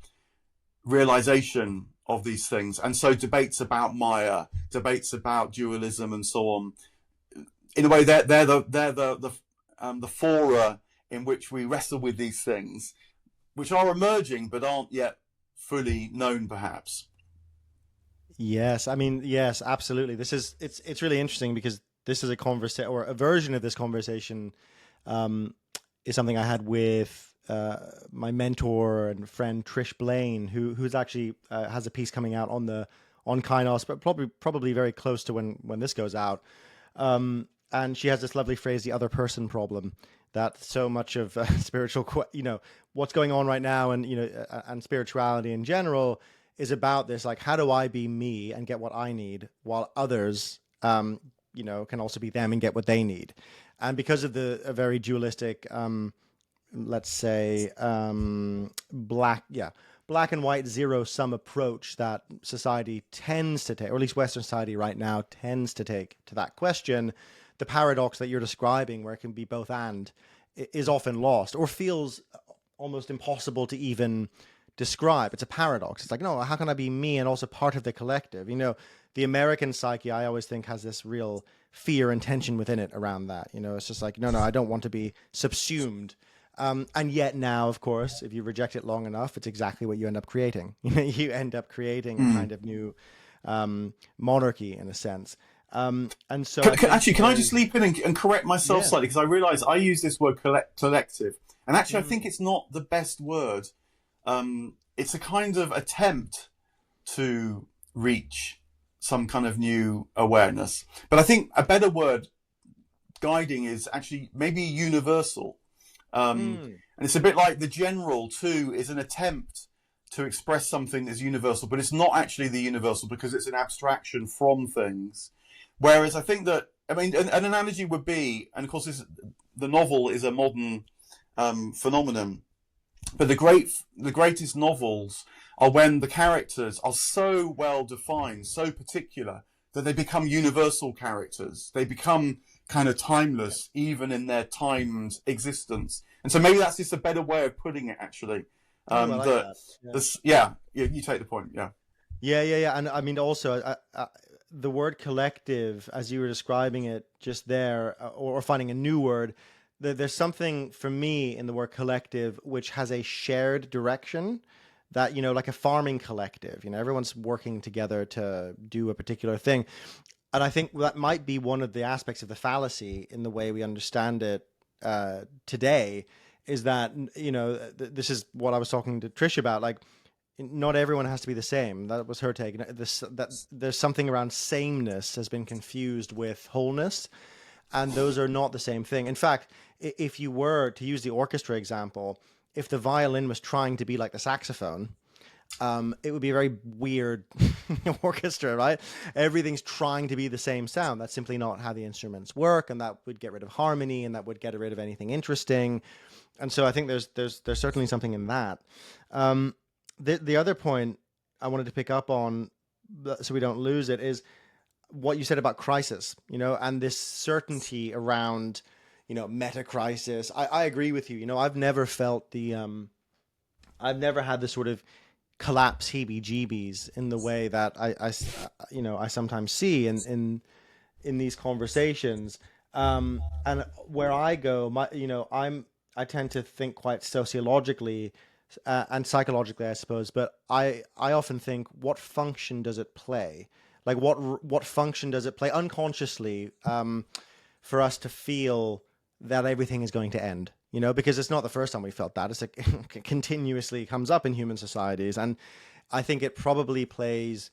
realization of these things. And so debates about Maya, debates about dualism and so on, in a way, they're the fora in which we wrestle with these things, which are emerging but aren't yet fully known, perhaps. Yes, I mean, yes, absolutely. It's really interesting because this is a conversation, or a version of this conversation, is something I had with my mentor and friend Trish Blaine, who's actually has a piece coming out on Kainos, but probably very close to when this goes out. And she has this lovely phrase, the other person problem, that so much of spiritual, what's going on right now, and and spirituality in general is about this, like, how do I be me and get what I need, while others, can also be them and get what they need. And because of a very dualistic, let's say, black and white zero-sum approach that society tends to take, or at least Western society right now tends to take to that question, the paradox that you're describing, where it can be both and, is often lost or feels almost impossible to even describe. It's a paradox. It's like, no, how can I be me and also part of the collective? The American psyche, I always think, has this real fear and tension within it around that. It's just like, no, I don't want to be subsumed. And yet now, of course, if you reject it long enough, it's exactly what you end up creating. You end up creating a kind of new monarchy, in a sense. And so can I just leap in and correct myself slightly, because I realise I use this word collective, and actually I think it's not the best word. It's a kind of attempt to reach some kind of new awareness. But I think a better word guiding is actually maybe universal. And it's a bit like the general too is an attempt to express something that's universal, but it's not actually the universal because it's an abstraction from things. Whereas I think that, I mean, an analogy would be, and of course the novel is a modern phenomenon, but the greatest novels are when the characters are so well defined, so particular, that they become universal characters. They become kind of timeless, even in their timed existence. And so maybe that's just a better way of putting it, actually. I like that. You take the point. Yeah. Yeah. And I mean, also, the word collective, as you were describing it just there, or finding a new word, there's something for me in the word collective which has a shared direction that, like a farming collective, everyone's working together to do a particular thing. And I think that might be one of the aspects of the fallacy in the way we understand it today, is that, this is what I was talking to Trish about, like, not everyone has to be the same. That was her take. That there's something around sameness has been confused with wholeness, and those are not the same thing. In fact, if you were to use the orchestra example, if the violin was trying to be like the saxophone, it would be a very weird orchestra, right? Everything's trying to be the same sound. That's simply not how the instruments work, and that would get rid of harmony, and that would get rid of anything interesting. And so I think there's certainly something in that. The other point I wanted to pick up on, so we don't lose it, is what you said about crisis, and this certainty around, meta crisis. I agree with you. I've never felt I've never had the sort of collapse heebie-jeebies in the way that I sometimes see in these conversations. And where I go, I tend to think quite sociologically and psychologically, I suppose. But I often think, what function does it play? Like, what function does it play unconsciously for us to feel that everything is going to end? Because it's not the first time we felt that. It continuously comes up in human societies, and I think it probably plays.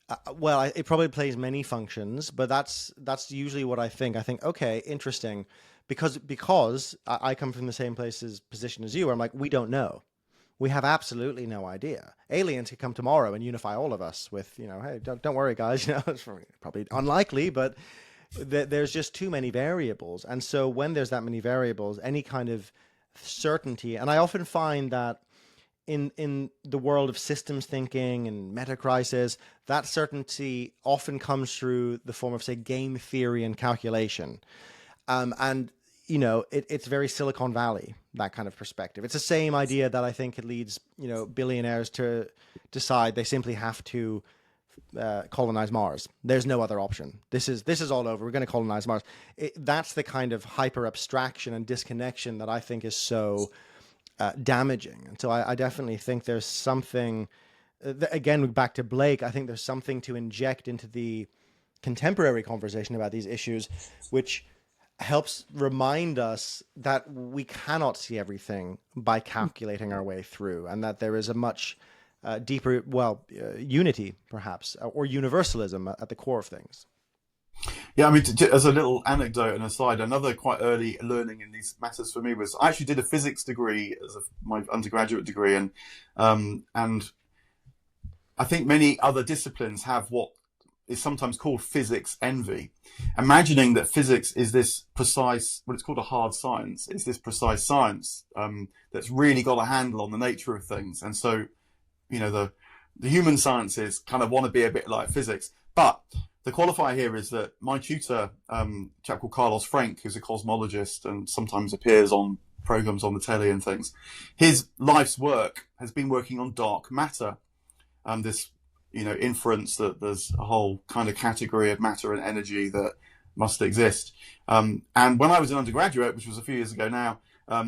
It probably plays many functions, but that's usually what I think. I think, okay, interesting, because I come from the same position as you, where I'm like, we don't know. We have absolutely no idea. Aliens could come tomorrow and unify all of us with, hey, don't worry, guys. It's probably unlikely, but there's just too many variables. And so when there's that many variables, any kind of certainty, and I often find that in the world of systems thinking and meta crisis, that certainty often comes through the form of, say, game theory and calculation. And it's very Silicon Valley, that kind of perspective. It's the same idea that I think it leads, billionaires to decide they simply have to colonize Mars. There's no other option. This is all over. We're going to colonize Mars. That's the kind of hyper abstraction and disconnection that I think is so damaging. And so I definitely think there's something, again, back to Blake, I think there's something to inject into the contemporary conversation about these issues, which helps remind us that we cannot see everything by calculating our way through, and that there is a much deeper, unity, perhaps, or universalism at the core of things. Yeah, I mean, as a little anecdote and aside, another quite early learning in these matters for me was I actually did a physics degree as my undergraduate degree, and I think many other disciplines have what is sometimes called physics envy, imagining that physics is this precise, what it's called a hard science, is this precise science that's really got a handle on the nature of things. And so, the human sciences kind of want to be a bit like physics. But the qualifier here is that my tutor, a chap called Carlos Frank, who's a cosmologist and sometimes appears on programs on the telly and things, his life's work has been working on dark matter, this inference that there's a whole kind of category of matter and energy that must exist. And when I was an undergraduate, which was a few years ago now,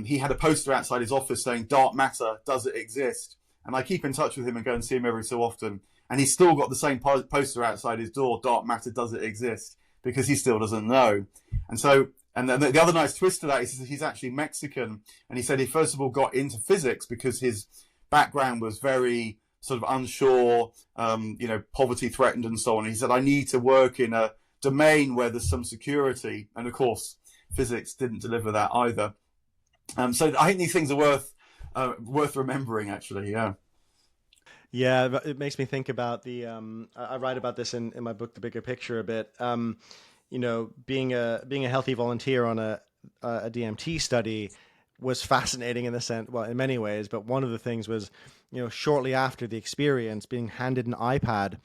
he had a poster outside his office saying, "Dark matter, does it exist?" And I keep in touch with him and go and see him every so often. And he's still got the same poster outside his door, "Dark matter, does it exist?" Because he still doesn't know. And so, and then the other nice twist to that is he's actually Mexican. And he said he first of all got into physics because his background was very sort of unsure, poverty threatened and so on. He said, I need to work in a domain where there's some security. And of course, physics didn't deliver that either. So I think these things are worth remembering, actually. Yeah. Yeah, but it makes me think about the. I write about this in my book, The Bigger Picture, a bit. Being a healthy volunteer on a DMT study was fascinating in the sense, well, in many ways. But one of the things was, shortly after the experience, being handed an iPad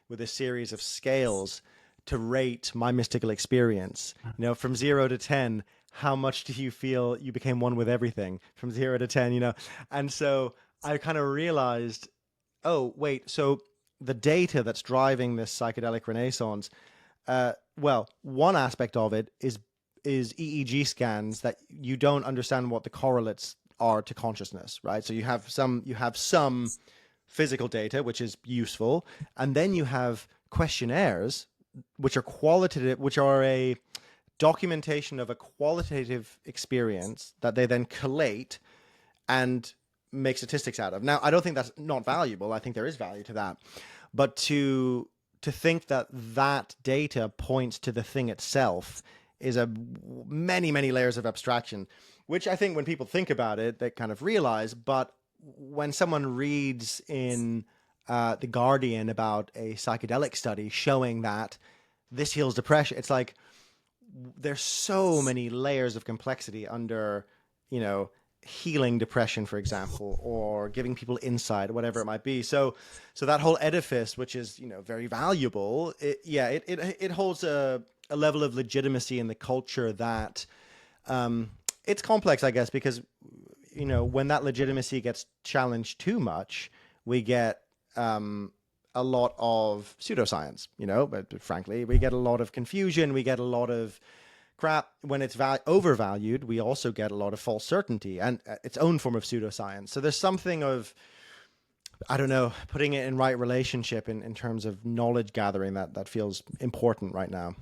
with a series of scales to rate my mystical experience. From 0 to 10, how much do you feel you became one with everything? From 0 to 10, and so I kind of realized, oh, wait, so the data that's driving this psychedelic renaissance, well, one aspect of it is EEG scans that you don't understand what the correlates are to consciousness, right? So you have some physical data, which is useful, and then you have questionnaires, which are qualitative, which are a documentation of a qualitative experience that they then collate and make statistics out of. Now, I don't think that's not valuable. I think there is value to that. But to think that that data points to the thing itself is a many layers of abstraction, which I think when people think about it, they kind of realize. But when someone reads in The Guardian about a psychedelic study showing that this heals depression, it's like there's so many layers of complexity under, healing depression, for example, or giving people insight, whatever it might be. So that whole edifice, which is, very valuable, it holds a level of legitimacy in the culture that it's complex, I guess, because, when that legitimacy gets challenged too much, we get a lot of pseudoscience, but frankly, we get a lot of confusion, we get a lot of crap. When it's overvalued, we also get a lot of false certainty and its own form of pseudoscience. So there's something of, I don't know, putting it in right relationship in terms of knowledge gathering that feels important right now.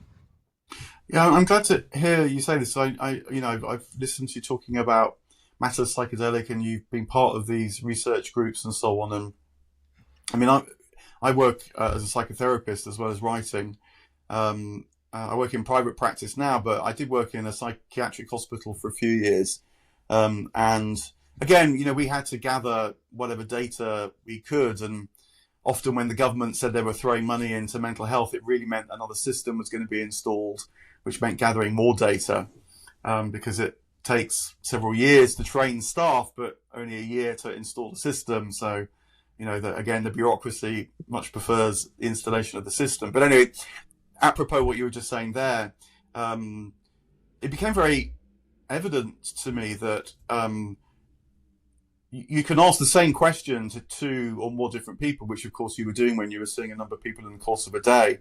Yeah, I'm glad to hear you say this. I've listened to you talking about matter psychedelic, and you've been part of these research groups and so on. And I mean, I work as a psychotherapist as well as writing. I work in private practice now, but I did work in a psychiatric hospital for a few years. And again, we had to gather whatever data we could. And often when the government said they were throwing money into mental health, it really meant another system was going to be installed, which meant gathering more data, because it takes several years to train staff, but only a year to install the system. So, again, the bureaucracy much prefers the installation of the system. But anyway, apropos what you were just saying there, it became very evident to me that you can ask the same question to two or more different people, which of course you were doing when you were seeing a number of people in the course of a day,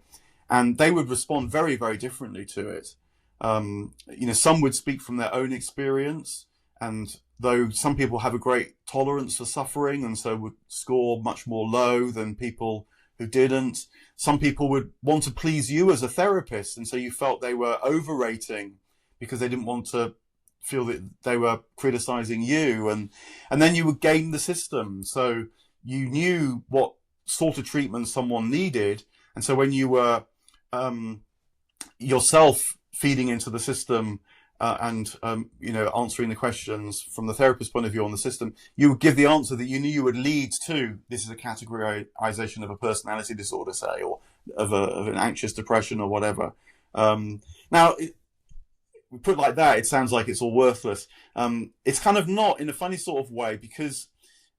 and they would respond very, very differently to it. Some would speak from their own experience, and though some people have a great tolerance for suffering and so would score much more low than people who didn't. Some people would want to please you as a therapist, and so you felt they were overrating because they didn't want to feel that they were criticizing you, and then you would game the system. So you knew what sort of treatment someone needed, and so when you were yourself feeding into the system and answering the questions from the therapist's point of view on the system, you would give the answer that you knew you would lead to. This is a categorization of a personality disorder, say, or of an anxious depression or whatever. Now, put like that, it sounds like it's all worthless. It's kind of not, in a funny sort of way, because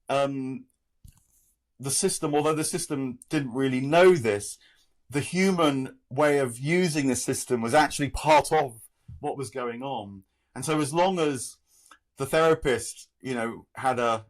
the system, although the system didn't really know this, the human way of using the system was actually part of what was going on. And so as long as the therapist, had the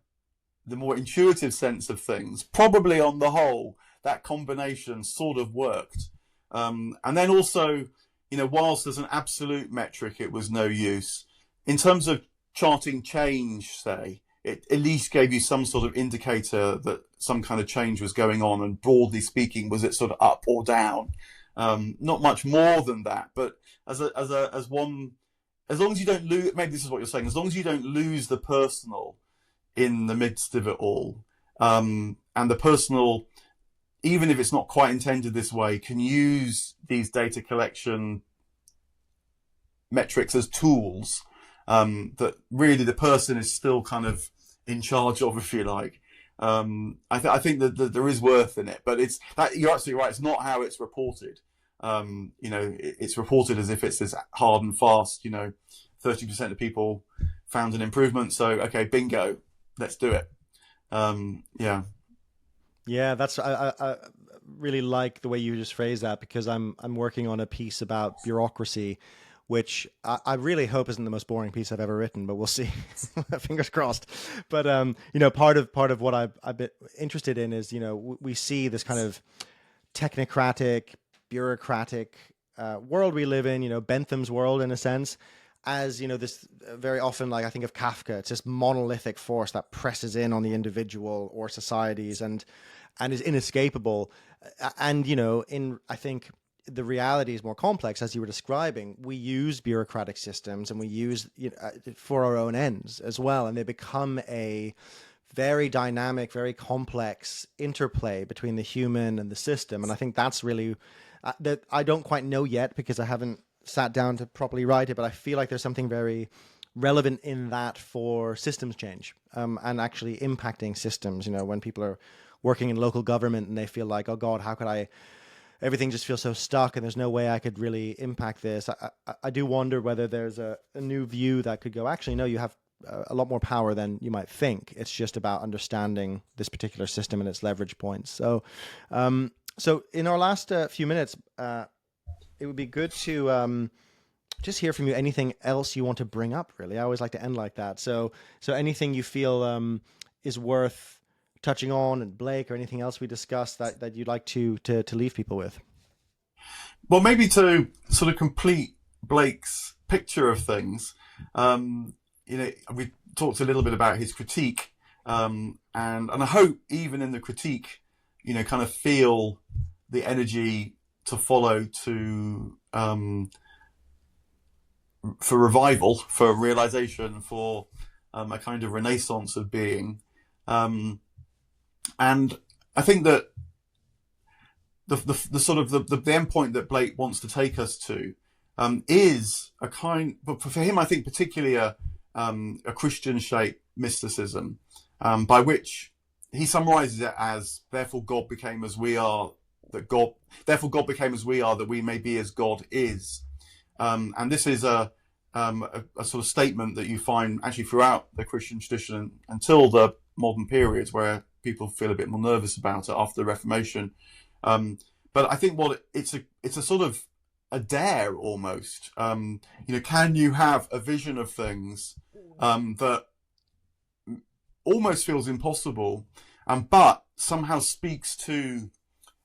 more intuitive sense of things, probably on the whole, that combination sort of worked. And then also, whilst there's an absolute metric, it was no use. In terms of charting change, say, it at least gave you some sort of indicator that some kind of change was going on, and broadly speaking, was it sort of up or down? Not much more than that, but as long as you don't lose, maybe this is what you're saying, as long as you don't lose the personal in the midst of it all, and the personal, even if it's not quite intended this way, can use these data collection metrics as tools, that really the person is still kind of in charge of, if you like. I think that there is worth in it, but you're absolutely right. It's not how it's reported. It's reported as if it's this hard and fast. 30% of people found an improvement, so okay, bingo, let's do it. Yeah. Yeah, I really like the way you just phrased that, because I'm working on a piece about bureaucracy, which I really hope isn't the most boring piece I've ever written, but we'll see. Fingers crossed. But part of what I've been interested in is, we see this kind of technocratic, bureaucratic world we live in, Bentham's world in a sense, as this very often, like I think of Kafka, it's this monolithic force that presses in on the individual or societies and is inescapable. And I think the reality is more complex, as you were describing. We use bureaucratic systems, and we use for our own ends as well, and they become a very dynamic, very complex interplay between the human and the system. And I think that's really that I don't quite know yet, because I haven't sat down to properly write it, but I feel like there's something very relevant in that for systems change, and actually impacting systems. When people are working in local government and they feel like, oh God, how could everything just feels so stuck and there's no way I could really impact this. I do wonder whether there's a new view that could go, actually, no, you have a lot more power than you might think. It's just about understanding this particular system and its leverage points. So in our last few minutes, it would be good to just hear from you. Anything else you want to bring up, really? I always like to end like that. So anything you feel is worth touching on, and Blake, or anything else we discussed that you'd like to leave people with? Well, maybe to sort of complete Blake's picture of things, we talked a little bit about his critique, and I hope even in the critique, kind of feel the energy to follow to for revival, for realization, for a kind of renaissance of being. And I think that the sort of the end point that Blake wants to take us to is a kind, but for him, I think particularly a Christian-shaped mysticism, by which he summarizes it as, therefore God became as we are, therefore God became as we are, that we may be as God is. And this is a sort of statement that you find actually throughout the Christian tradition until the modern periods, where people feel a bit more nervous about it after the Reformation. But I think it's a sort of a dare almost. Can you have a vision of things that almost feels impossible, but somehow speaks to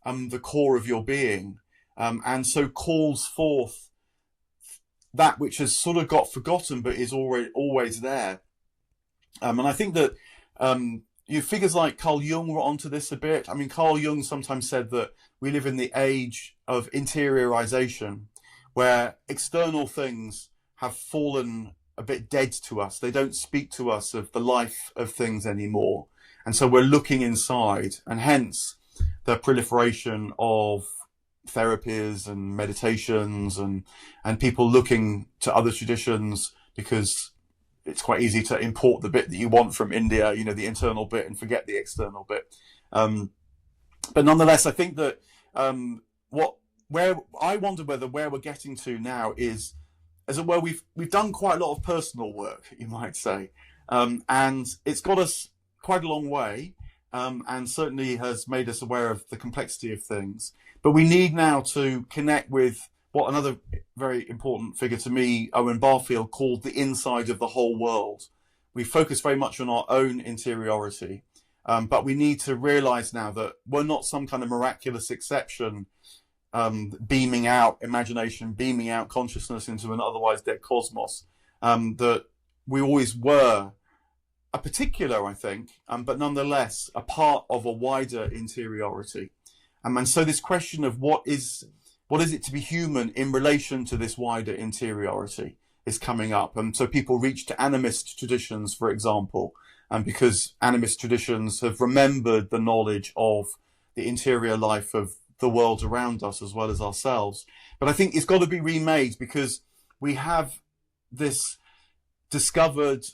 the core of your being, and so calls forth that which has sort of got forgotten but is always there. And I think that figures like Carl Jung were onto this a bit. I mean, Carl Jung sometimes said that we live in the age of interiorization, where external things have fallen a bit dead to us. They don't speak to us of the life of things anymore. And so we're looking inside, and hence the proliferation of therapies and meditations and people looking to other traditions, because it's quite easy to import the bit that you want from India, the internal bit, and forget the external bit. But nonetheless, I think that where we're getting to now is, as it were, we've done quite a lot of personal work, you might say, and it's got us quite a long way, and certainly has made us aware of the complexity of things. But we need now to connect with what another very important figure to me, Owen Barfield, called the inside of the whole world. We focus very much on our own interiority, but we need to realize now that we're not some kind of miraculous exception, beaming out imagination, beaming out consciousness into an otherwise dead cosmos, that we always were a particular, I think, but nonetheless a part of a wider interiority. And so this question of what is it to be human in relation to this wider interiority is coming up. And so people reach to animist traditions, for example, because animist traditions have remembered the knowledge of the interior life of the world around us as well as ourselves. But I think it's got to be remade, because we have this discovered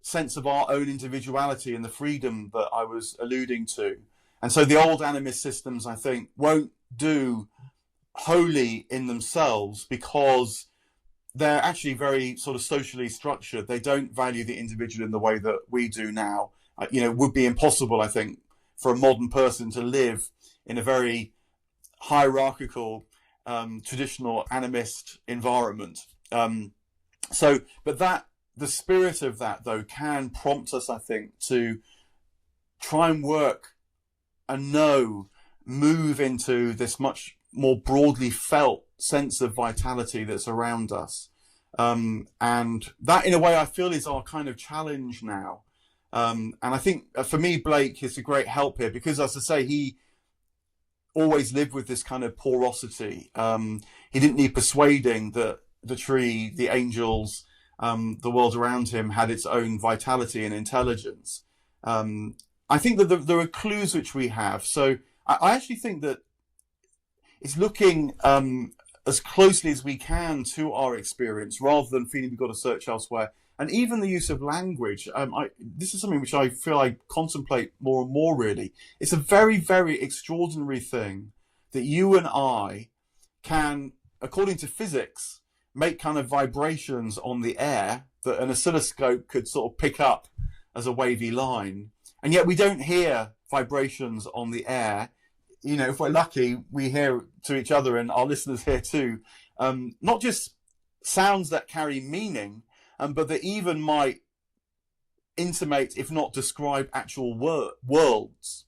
sense of our own individuality and the freedom that I was alluding to. And so the old animist systems, I think, won't do wholly in themselves because they're actually very sort of socially structured. They don't value the individual in the way that we do now. It would be impossible, I think, for a modern person to live in a very hierarchical, traditional animist environment. But the spirit of that, though, can prompt us, I think, to try and work and move into this much more broadly felt sense of vitality that's around us. And that, in a way, I feel is our kind of challenge now. And I think for me, Blake is a great help here because, as I say, he always lived with this kind of porosity. He didn't need persuading that the tree, the angels, the world around him had its own vitality and intelligence. I think that there are clues which we have. So I actually think that it's looking as closely as we can to our experience rather than feeling we've got to search elsewhere. And even the use of language, this is something which I feel I contemplate more and more, really. It's a very, very extraordinary thing that you and I can, according to physics, make kind of vibrations on the air that an oscilloscope could sort of pick up as a wavy line. And yet we don't hear vibrations on the air. If we're lucky, we hear to each other and our listeners hear too. Not just sounds that carry meaning, but that even might intimate, if not describe, actual worlds.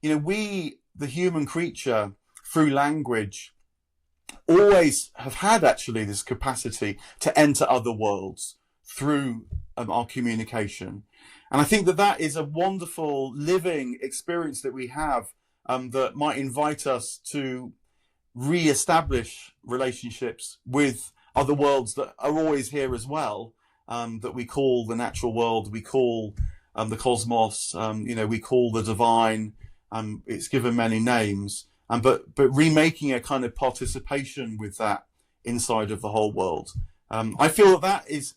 We, the human creature, through language, always have had actually this capacity to enter other worlds through our communication. And I think that is a wonderful living experience that we have that might invite us to re-establish relationships with other worlds that are always here as well, that we call the natural world, we call the cosmos, we call the divine. It's given many names, but remaking a kind of participation with that inside of the whole world. I feel that is,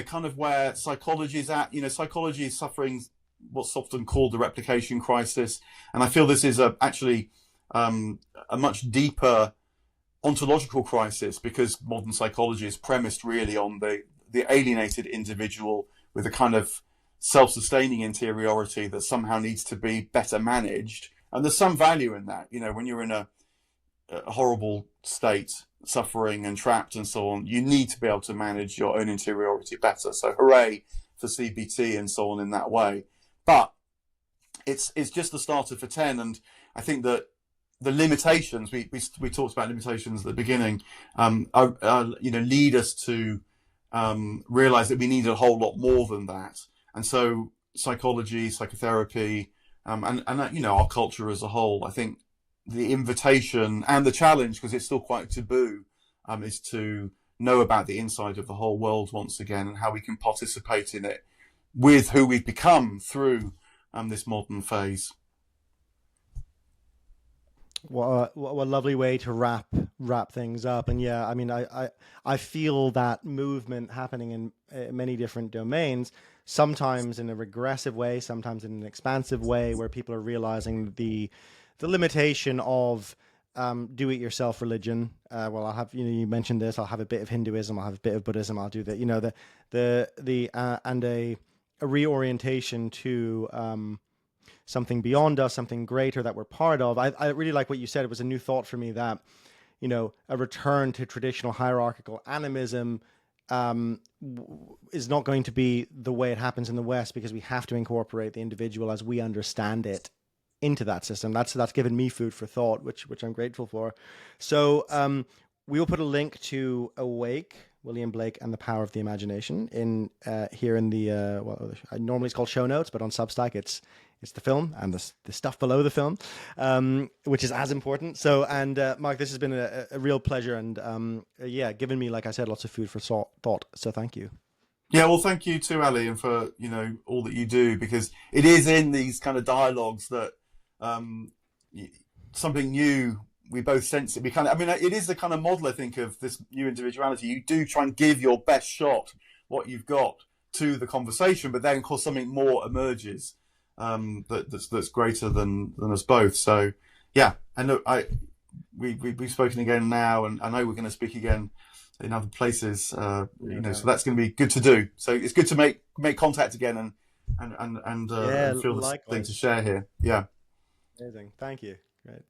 kind of where psychology is at. Psychology is suffering what's often called the replication crisis, and I feel this is actually a much deeper ontological crisis because modern psychology is premised really on the alienated individual with a kind of self-sustaining interiority that somehow needs to be better managed. And there's some value in that. When you're in a horrible state, suffering and trapped and so on, you need to be able to manage your own interiority better. So hooray for CBT and so on in that way. But it's just the starter for 10. And I think that the limitations, we talked about limitations at the beginning, lead us to realize that we need a whole lot more than that. And so psychology, psychotherapy, and our culture as a whole, I think the invitation and the challenge, because it's still quite taboo, is to know about the inside of the whole world once again and how we can participate in it with who we've become through this modern phase. What a lovely way to wrap things up. And yeah, I mean, I feel that movement happening in many different domains, sometimes in a regressive way, sometimes in an expansive way, where people are realizing the limitation of do-it-yourself religion. Well, I'll have, you mentioned this, I'll have a bit of Hinduism, I'll have a bit of Buddhism, I'll do that, and a reorientation to something beyond us, something greater that we're part of. I really like what you said. It was a new thought for me that, a return to traditional hierarchical animism is not going to be the way it happens in the West, because we have to incorporate the individual as we understand it into that system. That's given me food for thought, which I'm grateful for. So we will put a link to Awake, William Blake and the Power of the Imagination in here in the normally it's called show notes, but on Substack it's the film and the stuff below the film, which is as important. So, and Mark, this has been a real pleasure, and given me, like I said, lots of food for thought. So thank you. Yeah, well, thank you too, Ali, and for all that you do, because it is in these kind of dialogues that something new. We both sense it. It is the kind of model, I think, of this new individuality. You do try and give your best shot, what you've got, to the conversation, but then of course something more emerges that's greater than us both. So yeah, and look, we've spoken again now, and I know we're going to speak again in other places. So that's going to be good to do. So it's good to make contact again and feel the thing to share here. Yeah, amazing. Thank you. Great.